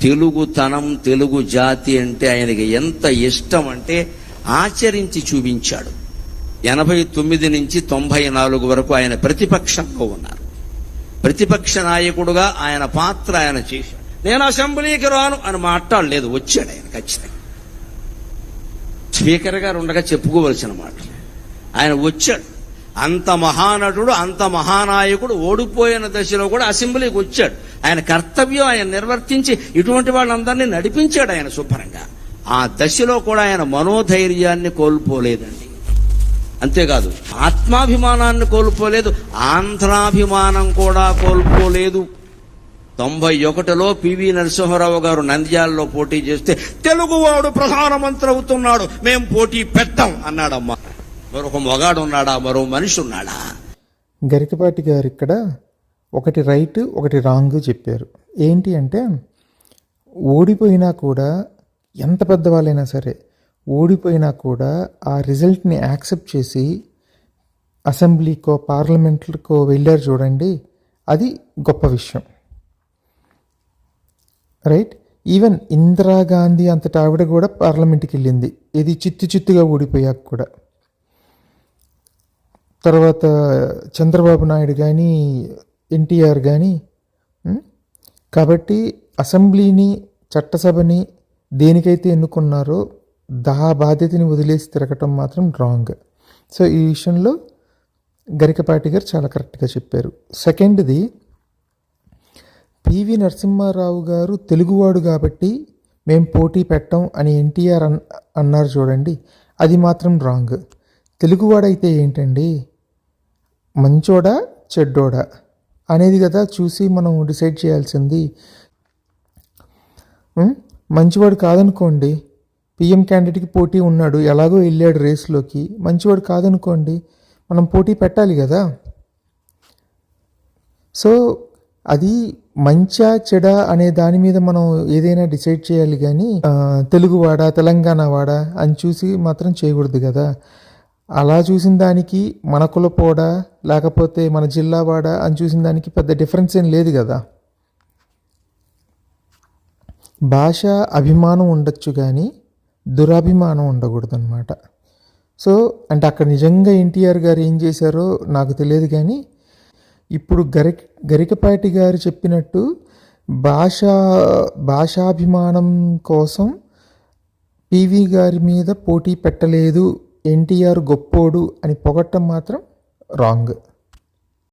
తెలుగుతనం, తెలుగు జాతి అంటే ఆయనకి ఎంత ఇష్టం అంటే ఆచరించి చూపించాడు. 89 నుంచి 94 వరకు ఆయన ప్రతిపక్షంలో ఉన్నారు. ప్రతిపక్ష నాయకుడుగా ఆయన పాత్ర ఆయన చేశాడు. నేను అసెంబ్లీకి రాను అని మాట్లాడలేదు, వచ్చాడు ఆయన ఖచ్చితంగా. స్పీకర్ గారు ఉండగా చెప్పుకోవలసిన మాటలు ఆయన వచ్చాడు. అంత మహానటుడు, అంత మహానాయకుడు ఓడిపోయిన దశలో కూడా అసెంబ్లీకి వచ్చాడు. ఆయన కర్తవ్యం ఆయన నిర్వర్తించి ఇటువంటి వాళ్ళందరినీ నడిపించాడు ఆయన శుభ్రంగా. ఆ దశలో కూడా ఆయన మనోధైర్యాన్ని కోల్పోలేదండి. అంతేకాదు ఆత్మాభిమానాన్ని కోల్పోలేదు, ఆంధ్రాభిమానం కూడా కోల్పోలేదు. 91లో పివి నరసింహారావు గారు నంద్యాలలో పోటీ చేస్తే తెలుగువాడు ప్రధానమంత్రి అవుతున్నాడు, మేం పోటీ పెట్టాం అన్నాడమ్మా. మరొక మొగాడు ఉన్నాడా, మరో మనిషి ఉన్నాడా? గరికపాటి గారు ఇక్కడ ఒకటి రైట్ ఒకటి రాంగ్ చెప్పారు. ఏంటి అంటే ఓడిపోయినా కూడా, ఎంత పెద్దవాళ్ళైనా సరే ఓడిపోయినా కూడా ఆ రిజల్ట్ని యాక్సెప్ట్ చేసి అసెంబ్లీకో పార్లమెంట్కో వెళ్ళారు చూడండి, అది గొప్ప విషయం. రైట్. ఈవెన్ ఇందిరాగాంధీ అంతటా ఆవిడ కూడా పార్లమెంట్కి వెళ్ళింది, ఇది చిత్తుగా ఓడిపోయాక కూడా. తర్వాత చంద్రబాబు నాయుడు కానీ ఎన్టీఆర్ కానీ. కాబట్టి అసెంబ్లీని, చట్టసభని దేనికైతే ఎన్నుకున్నారో దా బాధ్యతని వదిలేసి తిరగటం మాత్రం రాంగ్. సో ఈ విషయంలో గరికపాటి గారు చాలా కరెక్ట్గా చెప్పారు. సెకండ్ది, పివి నరసింహారావు గారు తెలుగువాడు కాబట్టి మేము పోటీ పెట్టాం అని ఎన్టీఆర్ అన్నారు చూడండి, అది మాత్రం రాంగ్. తెలుగువాడైతే ఏంటండి, మంచోడా చెడ్డోడా అనేది కదా చూసి మనం డిసైడ్ చేయాల్సింది. మంచివాడు కాదనుకోండి, పిఎం క్యాండిడేట్కి పోటీ ఉన్నాడు, ఎలాగో వెళ్ళాడు రేస్లోకి, మంచివాడు కాదనుకోండి, మనం పోటీ పెట్టాలి కదా. సో అది మంచా చెడా అనే దాని మీద మనం ఏదైనా డిసైడ్ చేయాలి కానీ తెలుగువాడా తెలంగాణ వాడా అని చూసి మాత్రం చేయకూడదు కదా. అలా చూసిన దానికి మన కులపోడా లేకపోతే మన జిల్లా వాడా అని చూసిన దానికి పెద్ద డిఫరెన్స్ ఏం లేదు కదా. భాష అభిమానం ఉండొచ్చు కానీ దురాభిమానం ఉండకూడదు అనమాట. సో అంటే అక్కడ నిజంగా ఎన్టీఆర్ గారు ఏం చేశారో నాకు తెలియదు కానీ ఇప్పుడు గరికపాటి గారు చెప్పినట్టు భాషాభిమానం కోసం పివి గారి మీద పోటీ పెట్టలేదు, ఎన్టీఆర్ గొప్పోడు అని పొగట్టం మాత్రం రాంగ్.